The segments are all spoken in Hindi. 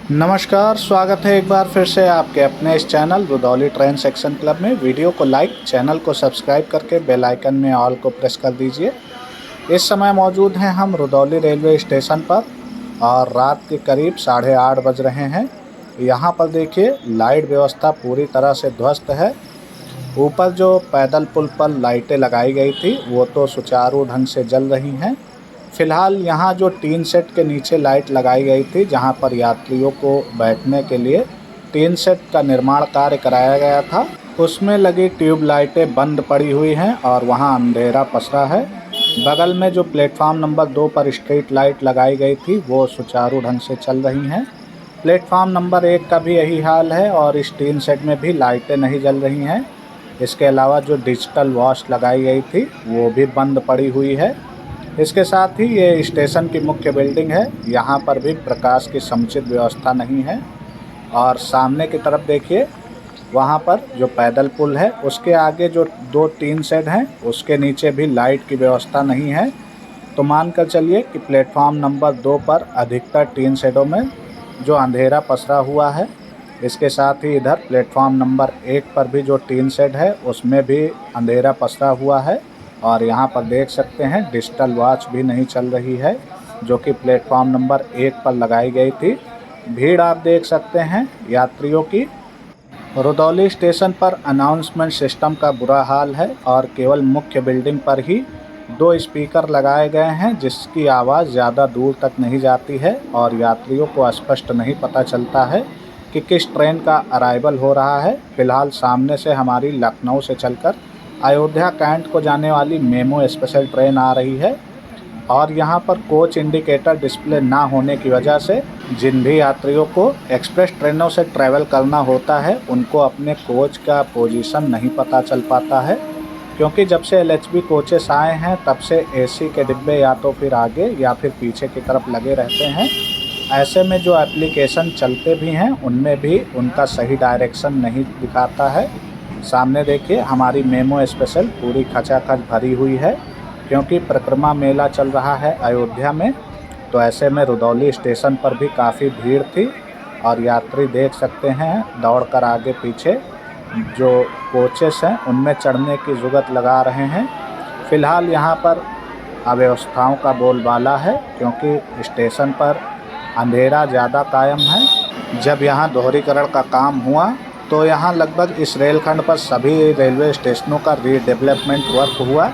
नमस्कार, स्वागत है एक बार फिर से आपके अपने इस channel Rudauli train section club में। वीडियो को लाइक, चैनल को सब्सक्राइब करके बेल आइकन में ऑल को प्रेस कर दीजिए। इस समय मौजूद हैं हम रुदौली रेलवे स्टेशन पर और रात के करीब 8:30 बज रहे हैं। यहाँ पर देखिए लाइट व्यवस्था पूरी तरह से ध्वस्त है। ऊपर जो पैदल पुल पर लाइटें लगाई गई थी वो तो सुचारू ढंग से जल रही हैं। फ़िलहाल यहाँ जो टीन सेट के नीचे लाइट लगाई गई थी, जहाँ पर यात्रियों को बैठने के लिए टीन सेट का निर्माण कार्य कराया गया था, उसमें लगी ट्यूब लाइटें बंद पड़ी हुई हैं और वहाँ अंधेरा पसरा है। बगल में जो प्लेटफार्म नंबर 2 पर स्ट्रीट लाइट लगाई गई थी वो सुचारू ढंग से चल रही हैं। प्लेटफार्म नंबर 1 का भी यही हाल है और इस टीन सेट में भी लाइटें नहीं जल रही हैं। इसके अलावा जो डिजिटल वॉच लगाई गई थी वो भी बंद पड़ी हुई है। इसके साथ ही ये स्टेशन की मुख्य बिल्डिंग है, यहाँ पर भी प्रकाश की समुचित व्यवस्था नहीं है। और सामने की तरफ देखिए, वहाँ पर जो पैदल पुल है उसके आगे जो 2 टीन शेड हैं उसके नीचे भी लाइट की व्यवस्था नहीं है। तो मानकर चलिए कि प्लेटफार्म नंबर 2 पर अधिकतर टीन शेडों में जो अंधेरा पसरा हुआ है। इसके साथ ही इधर प्लेटफार्म नंबर 1 पर भी जो टीन शेड है उसमें भी अंधेरा पसरा हुआ है। और यहाँ पर देख सकते हैं डिजिटल वॉच भी नहीं चल रही है, जो कि प्लेटफार्म नंबर 1 पर लगाई गई थी। भीड़ आप देख सकते हैं यात्रियों की। रुदौली स्टेशन पर अनाउंसमेंट सिस्टम का बुरा हाल है और केवल मुख्य बिल्डिंग पर ही 2 स्पीकर लगाए गए हैं, जिसकी आवाज़ ज़्यादा दूर तक नहीं जाती है और यात्रियों को स्पष्ट नहीं पता चलता है कि किस ट्रेन का अराइवल हो रहा है। फ़िलहाल सामने से हमारी लखनऊ से चलकर अयोध्या कैंट को जाने वाली मेमो स्पेशल ट्रेन आ रही है और यहाँ पर कोच इंडिकेटर डिस्प्ले ना होने की वजह से जिन भी यात्रियों को एक्सप्रेस ट्रेनों से ट्रैवल करना होता है उनको अपने कोच का पोजीशन नहीं पता चल पाता है, क्योंकि जब से LHB कोचेस आए हैं तब से AC के डिब्बे या तो फिर आगे या फिर पीछे की तरफ लगे रहते हैं। ऐसे में जो एप्लीकेशन चलते भी हैं उनमें भी उनका सही डायरेक्शन नहीं दिखाता है। सामने देखिए हमारी मेमो स्पेशल पूरी खचाखच भरी हुई है, क्योंकि परिक्रमा मेला चल रहा है अयोध्या में। तो ऐसे में रुदौली स्टेशन पर भी काफ़ी भीड़ थी और यात्री देख सकते हैं दौड़कर आगे पीछे जो कोचेस हैं उनमें चढ़ने की जुगत लगा रहे हैं। फ़िलहाल यहाँ पर अव्यवस्थाओं का बोलबाला है, क्योंकि स्टेशन पर अंधेरा ज़्यादा कायम है। जब यहाँ दोहरीकरण का काम हुआ तो यहाँ लगभग इस रेलखंड पर सभी रेलवे स्टेशनों का रीडेवलपमेंट वर्क हुआ,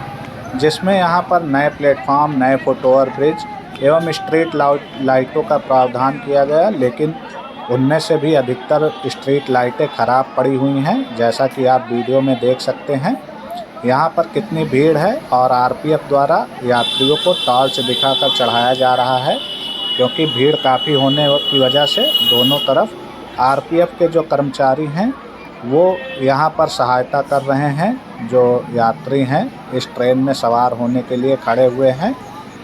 जिसमें यहाँ पर नए प्लेटफार्म, नए फुट ओवर ब्रिज एवं स्ट्रीट लाइटों का प्रावधान किया गया, लेकिन उनमें से भी अधिकतर स्ट्रीट लाइटें ख़राब पड़ी हुई हैं, जैसा कि आप वीडियो में देख सकते हैं। यहाँ पर कितनी भीड़ है और RPF द्वारा यात्रियों को टॉर्च दिखाकर चढ़ाया जा रहा है, क्योंकि भीड़ काफ़ी होने की वजह से दोनों तरफ RPF के जो कर्मचारी हैं वो यहाँ पर सहायता कर रहे हैं। जो यात्री हैं इस ट्रेन में सवार होने के लिए खड़े हुए हैं।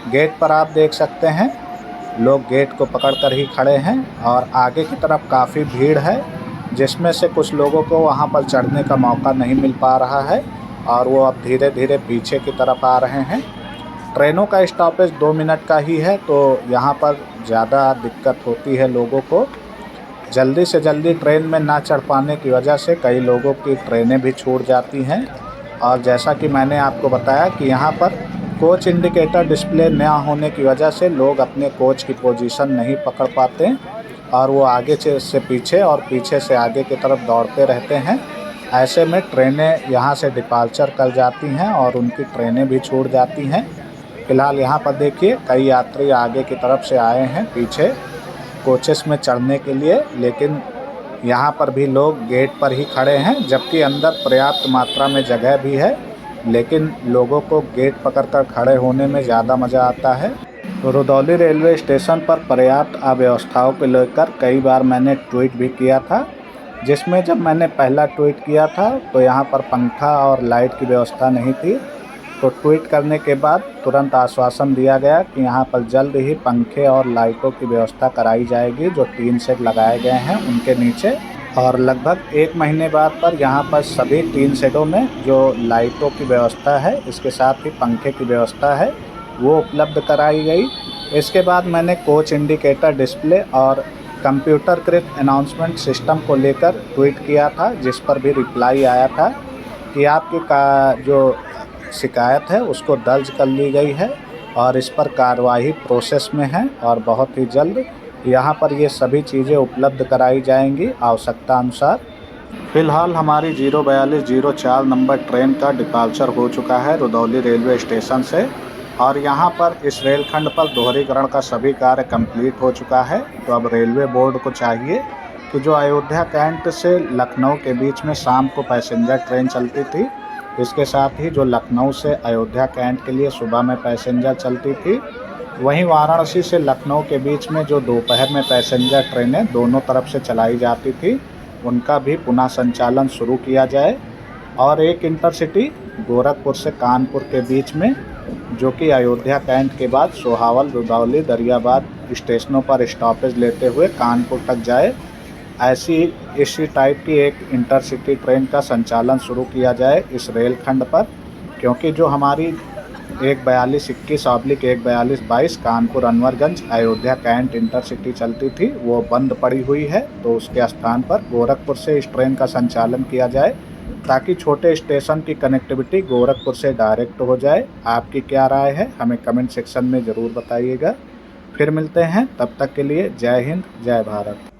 गेट पर आप देख सकते हैं लोग गेट को पकड़कर ही खड़े हैं और आगे की तरफ काफ़ी भीड़ है, जिसमें से कुछ लोगों को वहाँ पर चढ़ने का मौका नहीं मिल पा रहा है और वो अब धीरे धीरे पीछे की तरफ आ रहे हैं। ट्रेनों का स्टॉपेज 2 मिनट का ही है, तो यहाँ पर ज़्यादा दिक्कत होती है लोगों को। जल्दी से जल्दी ट्रेन में ना चढ़ पाने की वजह से कई लोगों की ट्रेनें भी छूट जाती हैं। और जैसा कि मैंने आपको बताया कि यहाँ पर कोच इंडिकेटर डिस्प्ले ना होने की वजह से लोग अपने कोच की पोजीशन नहीं पकड़ पाते और वो आगे से पीछे और पीछे से आगे की तरफ दौड़ते रहते हैं। ऐसे में ट्रेनें यहाँ से डिपार्चर कर जाती हैं और उनकी ट्रेनें भी छूट जाती हैं। फ़िलहाल यहाँ पर देखिए कई यात्री आगे की तरफ से आए हैं पीछे कोचेस में चढ़ने के लिए, लेकिन यहाँ पर भी लोग गेट पर ही खड़े हैं, जबकि अंदर पर्याप्त मात्रा में जगह भी है, लेकिन लोगों को गेट पकड़कर खड़े होने में ज़्यादा मज़ा आता है। रुदौली रेलवे स्टेशन पर पर्याप्त अव्यवस्थाओं को लेकर कई बार मैंने ट्वीट भी किया था, जिसमें जब मैंने पहला ट्वीट किया था तो यहाँ पर पंखा और लाइट की व्यवस्था नहीं थी। तो ट्वीट करने के बाद तुरंत आश्वासन दिया गया कि यहाँ पर जल्द ही पंखे और लाइटों की व्यवस्था कराई जाएगी, जो टीन शेड लगाए गए हैं उनके नीचे। और लगभग 1 महीने बाद पर यहाँ पर सभी टीन शेडों में जो लाइटों की व्यवस्था है, इसके साथ ही पंखे की व्यवस्था है, वो उपलब्ध कराई गई। इसके बाद मैंने कोच इंडिकेटर डिस्प्ले और कंप्यूटरकृत अनाउंसमेंट सिस्टम को लेकर ट्वीट किया था, जिस पर भी रिप्लाई आया था कि आपकी जो शिकायत है उसको दर्ज कर ली गई है और इस पर कार्रवाई प्रोसेस में है और बहुत ही जल्द यहाँ पर ये सभी चीज़ें उपलब्ध कराई जाएंगी आवश्यकता अनुसार। फ़िलहाल हमारी 04204 नंबर ट्रेन का डिपार्चर हो चुका है रुदौली रेलवे स्टेशन से और यहाँ पर इस रेलखंड पर दोहरीकरण का सभी कार्य कंप्लीट हो चुका है। तो अब रेलवे बोर्ड को चाहिए कि जो अयोध्या कैंट से लखनऊ के बीच में शाम को पैसेंजर ट्रेन चलती थी, इसके साथ ही जो लखनऊ से अयोध्या कैंट के लिए सुबह में पैसेंजर चलती थी, वहीं वाराणसी से लखनऊ के बीच में जो दोपहर में पैसेंजर ट्रेनें दोनों तरफ से चलाई जाती थी, उनका भी पुनः संचालन शुरू किया जाए और एक इंटरसिटी गोरखपुर से कानपुर के बीच में, जो कि अयोध्या कैंट के बाद सोहावल, रुदौली, दरियाबाद स्टेशनों पर स्टॉपेज लेते हुए कानपुर तक जाए, ऐसी इसी टाइप की एक इंटरसिटी ट्रेन का संचालन शुरू किया जाए इस रेलखंड पर। क्योंकि जो हमारी 14221/14222 कानपुर अनवरगंज अयोध्या कैंट इंटरसिटी चलती थी, वो बंद पड़ी हुई है, तो उसके स्थान पर गोरखपुर से इस ट्रेन का संचालन किया जाए ताकि छोटे स्टेशन की कनेक्टिविटी गोरखपुर से डायरेक्ट हो जाए। आपकी क्या राय है, हमें कमेंट सेक्शन में ज़रूर बताइएगा। फिर मिलते हैं, तब तक के लिए जय हिंद, जय भारत।